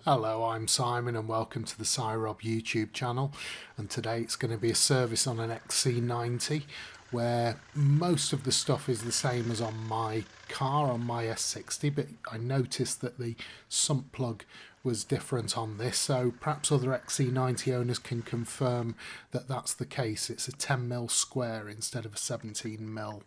Hello, I'm Simon and welcome to the SciRob YouTube channel, and today it's going to be a service on an XC90 where most of the stuff is the same as on my car, on my S60, but I noticed that the sump plug was different on this, so perhaps other XC90 owners can confirm that that's the case. It's a 10mm square instead of a 17mm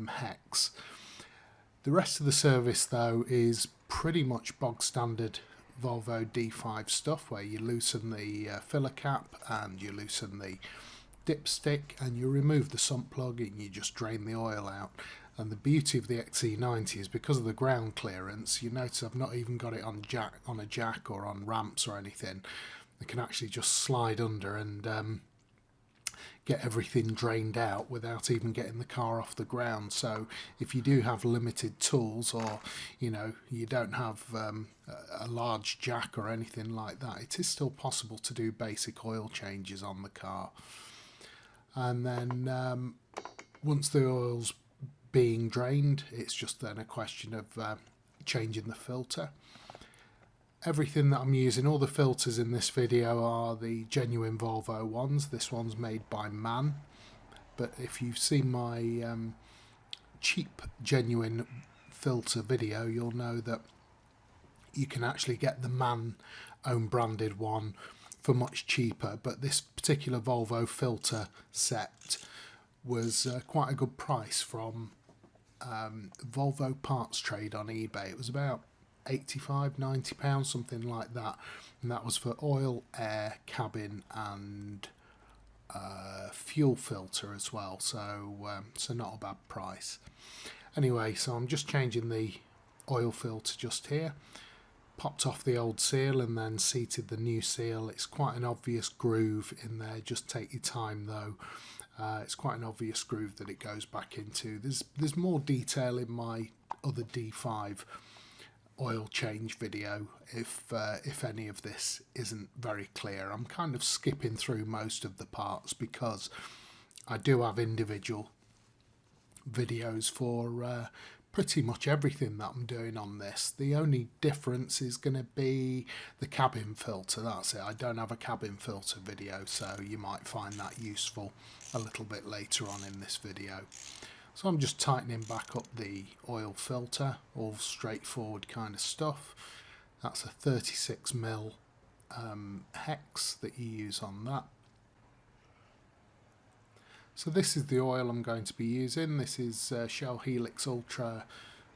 hex. The rest of the service though is pretty much bog standard Volvo D5 stuff, where you loosen the filler cap and you loosen the dipstick and you remove the sump plug and you just drain the oil out. And the beauty of the XC90 is because of the ground clearance, you notice I've not even got it on a jack or on ramps or anything. It can actually just slide under and get everything drained out without even getting the car off the ground. So if you do have limited tools, or you don't have a large jack or anything like that, it is still possible to do basic oil changes on the car. And then once the oil's being drained, it's just then a question of changing the filter. Everything that I'm using, all the filters in this video, are the genuine Volvo ones. This one's made by MAN, but if you've seen my cheap genuine filter video, you'll know that you can actually get the MAN own branded one for much cheaper, but this particular Volvo filter set was quite a good price from Volvo Parts Trade on eBay. It was about £85–90, something like that, and that was for oil, air, cabin and fuel filter as well, so not a bad price. Anyway, so I'm just changing the oil filter just here, popped off the old seal and then seated the new seal. It's quite an obvious groove in there, just take your time though. It's quite an obvious groove that it goes back into. There's more detail in my other D5 oil change video if any of this isn't very clear. I'm kind of skipping through most of the parts because I do have individual videos for pretty much everything that I'm doing on this. The only difference is going to be the cabin filter. That's it. I don't have a cabin filter video, so you might find that useful a little bit later on in this video. So I'm just tightening back up the oil filter, all straightforward kind of stuff. That's a 36mm hex that you use on that. So this is the oil I'm going to be using. This is Shell Helix Ultra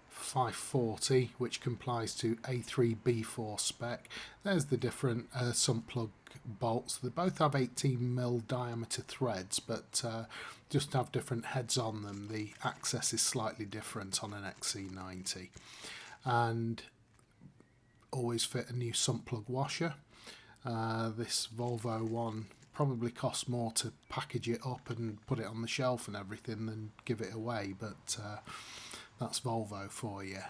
540, which complies to A3B4 spec. There's the different sump plug bolts. They both have 18mm diameter threads, but just have different heads on them. The access is slightly different on an XC90, and always fit a new sump plug washer. This Volvo one probably costs more to package it up and put it on the shelf and everything than give it away, but that's Volvo for you.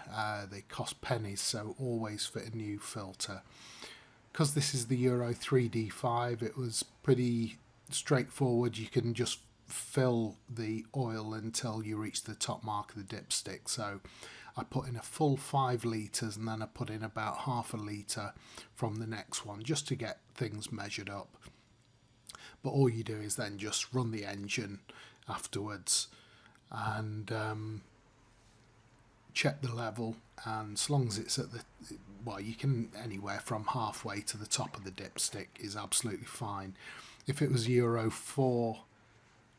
They cost pennies, so always fit a new filter. Because this is the Euro 3D5, it was pretty straightforward. You can just fill the oil until you reach the top mark of the dipstick. So I put in a full 5 litres and then I put in about half a litre from the next one just to get things measured up. But all you do is then just run the engine afterwards and check the level, and as long as it's at the, well, you can anywhere from halfway to the top of the dipstick is absolutely fine. If it was Euro 4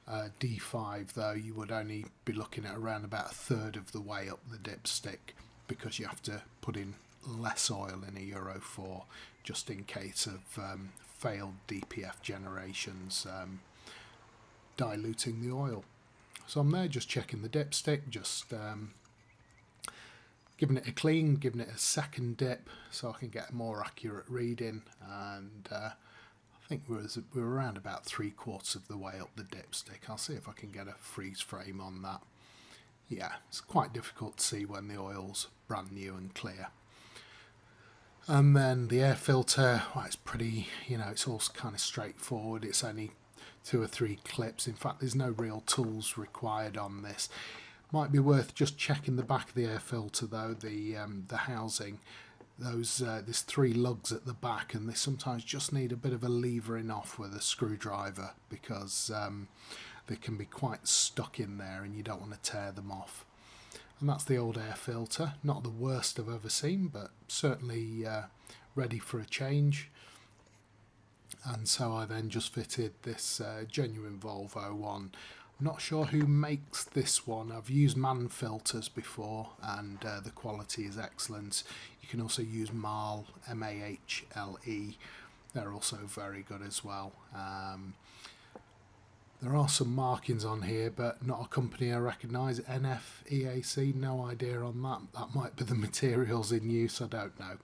D5 though, you would only be looking at around about a third of the way up the dipstick, because you have to put in less oil in a Euro 4 just in case of failed DPF generations diluting the oil. So I'm there just checking the dipstick, just giving it a clean, giving it a second dip so I can get a more accurate reading, and I think we're around about 3/4 of the way up the dipstick. I'll see if I can get a freeze frame on that. Yeah, it's quite difficult to see when the oil's brand new and clear. And then the air filter, well, it's pretty, it's all kind of straightforward. It's only 2 or 3 clips. In fact, there's no real tools required on this. Might be worth just checking the back of the air filter though, the housing. there's 3 lugs at the back, and they sometimes just need a bit of a levering off with a screwdriver, because they can be quite stuck in there and you don't want to tear them off. And that's the old air filter, not the worst I've ever seen, but certainly ready for a change. And so I then just fitted this genuine Volvo one. I'm not sure who makes this one. I've used MAN filters before, and the quality is excellent. You can also use Mahle, M-A-H-L-E. They're also very good as well. There are some markings on here, but not a company I recognise. NFEAC, no idea on that. That might be the materials in use, I don't know.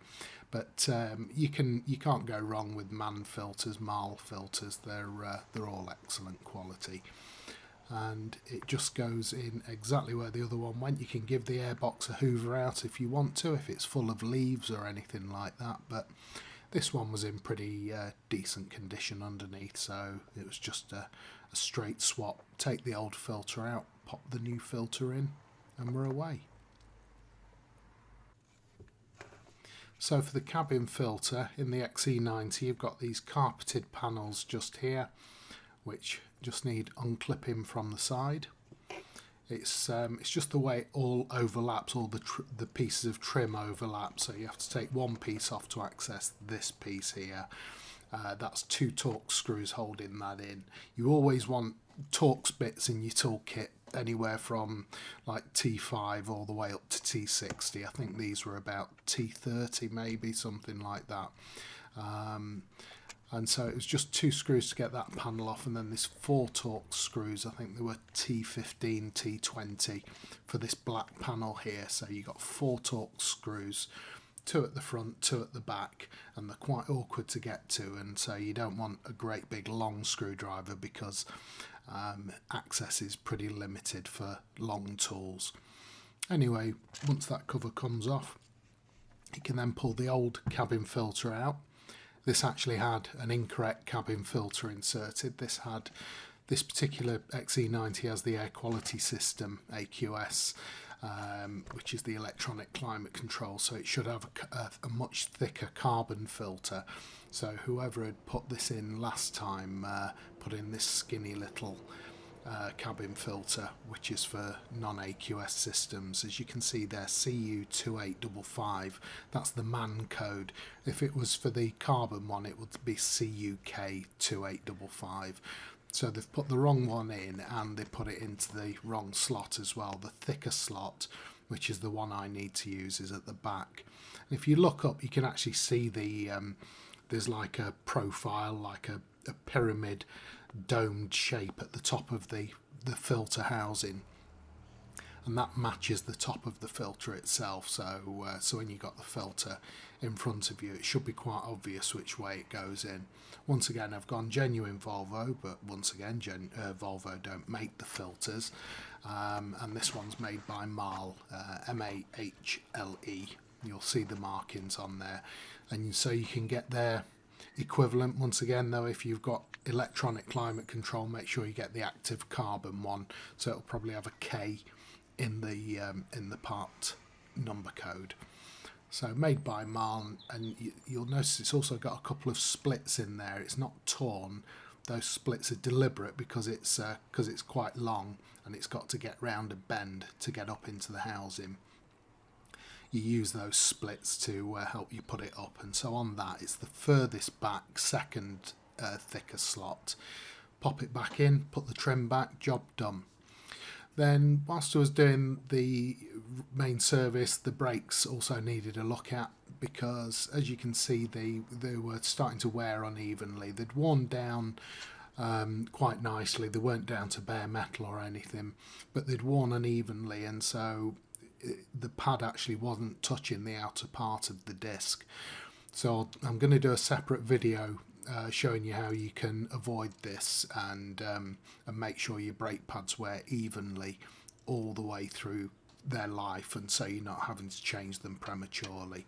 But you can't go wrong with MAN filters, Mahle filters. They're all excellent quality. And it just goes in exactly where the other one went. You can give the airbox a hoover out if you want to, if it's full of leaves or anything like that, but this one was in pretty decent condition underneath, so it was just a straight swap. Take the old filter out, pop the new filter in, and we're away. So for the cabin filter in the XC90, you've got these carpeted panels just here, which just need unclipping from the side. It's just the way it all overlaps, all the pieces of trim overlap, so you have to take one piece off to access this piece here. That's 2 Torx screws holding that in. You always want Torx bits in your toolkit, anywhere from like T5 all the way up to T60. I think these were about T30 maybe, something like that. And so it was just 2 screws to get that panel off, and then there's 4 Torx screws. I think they were T15, T20 for this black panel here. So you got 4 Torx screws, 2 at the front, 2 at the back, and they're quite awkward to get to, and so you don't want a great big long screwdriver, because access is pretty limited for long tools. Anyway, once that cover comes off, you can then pull the old cabin filter out. This actually had an incorrect cabin filter inserted. This particular XC90 has the air quality system, AQS, which is the electronic climate control, so it should have a much thicker carbon filter. So whoever had put this in last time put in this skinny little cabin filter, which is for non-AQS systems. As you can see there, CU2855, that's the MAN code. If it was for the carbon one, it would be CUK2855. So they've put the wrong one in, and they put it into the wrong slot as well. The thicker slot, which is the one I need to use, is at the back. And if you look up, you can actually see there's like a profile, like a pyramid domed shape at the top of the filter housing, and that matches the top of the filter itself. So when you got the filter in front of you, it should be quite obvious which way it goes in. Once again, I've gone genuine Volvo, but once again, Volvo don't make the filters, and this one's made by Mahle, M-A-H-L-E. You'll see the markings on there, and so you can get their equivalent. Once again though, if you've got electronic climate control, make sure you get the active carbon one, so it'll probably have a K in the part number code. So made by Mahle, and you'll notice it's also got a couple of splits in there. It's not torn. Those splits are deliberate because it's quite long, and it's got to get round a bend to get up into the housing. You use those splits to help you put it up, and so on that, it's the furthest back, second thicker slot. Pop it back in, put the trim back, job done. Then whilst I was doing the main service, the brakes also needed a look at, because as you can see, they were starting to wear unevenly. They'd worn down quite nicely. They weren't down to bare metal or anything, but they'd worn unevenly, and so the pad actually wasn't touching the outer part of the disc. So I'm going to do a separate video showing you how you can avoid this and make sure your brake pads wear evenly all the way through their life, and so you're not having to change them prematurely.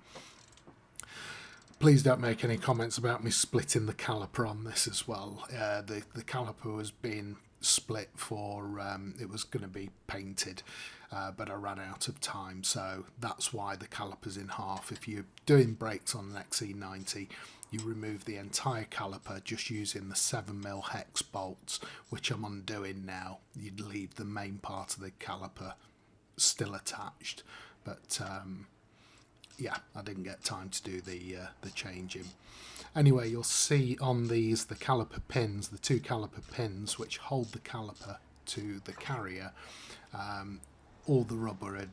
Please don't make any comments about me splitting the caliper on this as well. The caliper was being split for it was going to be painted, but I ran out of time, so that's why the caliper's in half. If you're doing brakes on an XC90, you remove the entire caliper just using the 7mm hex bolts, which I'm undoing now. You'd leave the main part of the caliper still attached, but yeah, I didn't get time to do the changing. Anyway, you'll see on these the caliper pins, the 2 caliper pins which hold the caliper to the carrier. All the rubber had,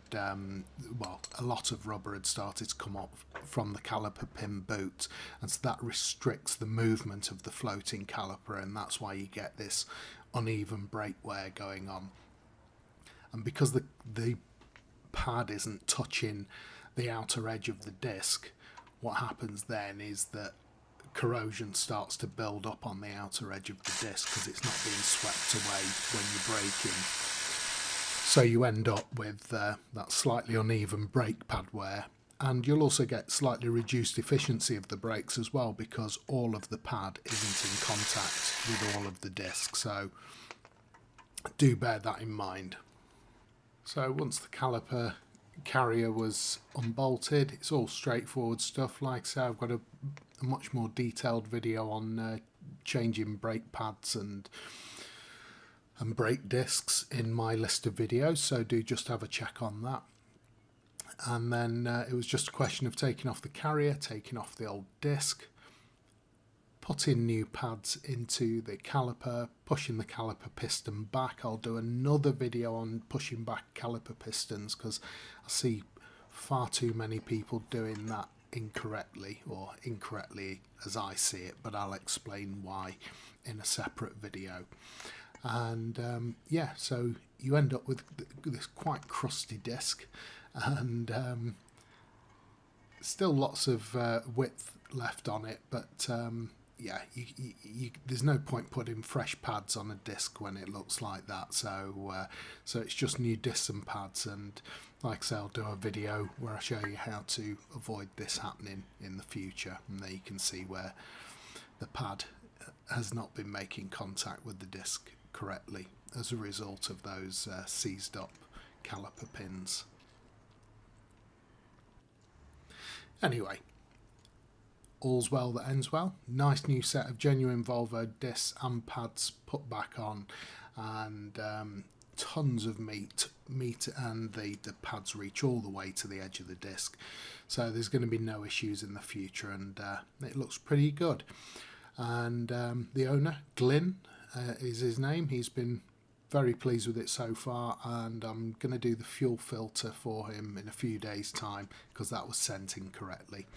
well, a lot of rubber had started to come off from the caliper pin boot, and so that restricts the movement of the floating caliper, and that's why you get this uneven brake wear going on. And because the pad isn't touching the outer edge of the disc, what happens then is that corrosion starts to build up on the outer edge of the disc because it's not being swept away when you're braking. So you end up with that slightly uneven brake pad wear, and you'll also get slightly reduced efficiency of the brakes as well, because all of the pad isn't in contact with all of the discs. So do bear that in mind. So once the caliper carrier was unbolted, it's all straightforward stuff. Like I say, I've got a much more detailed video on changing brake pads and brake discs in my list of videos, so do just have a check on that. And then it was just a question of taking off the carrier, taking off the old disc, putting new pads into the caliper, pushing the caliper piston back. I'll do another video on pushing back caliper pistons because I see far too many people doing that incorrectly, or incorrectly as I see it, but I'll explain why in a separate video. And yeah, so you end up with this quite crusty disc, and still lots of width left on it, but yeah, there's no point putting fresh pads on a disc when it looks like that. So it's just new discs and pads, and like I say, I'll do a video where I show you how to avoid this happening in the future, and there you can see where the pad has not been making contact with the disc correctly as a result of those seized up caliper pins. Anyway, all's well that ends well. Nice new set of genuine Volvo discs and pads put back on, and tons of meat, and the pads reach all the way to the edge of the disc, so there's going to be no issues in the future, and it looks pretty good. And the owner, Glyn, is his name. He's been very pleased with it so far, and I'm going to do the fuel filter for him in a few days' time because that was sent incorrectly.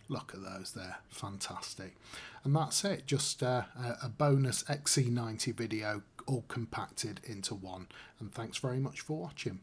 Look at those there, fantastic. And that's it, just a bonus XC90 video all compacted into one, and thanks very much for watching.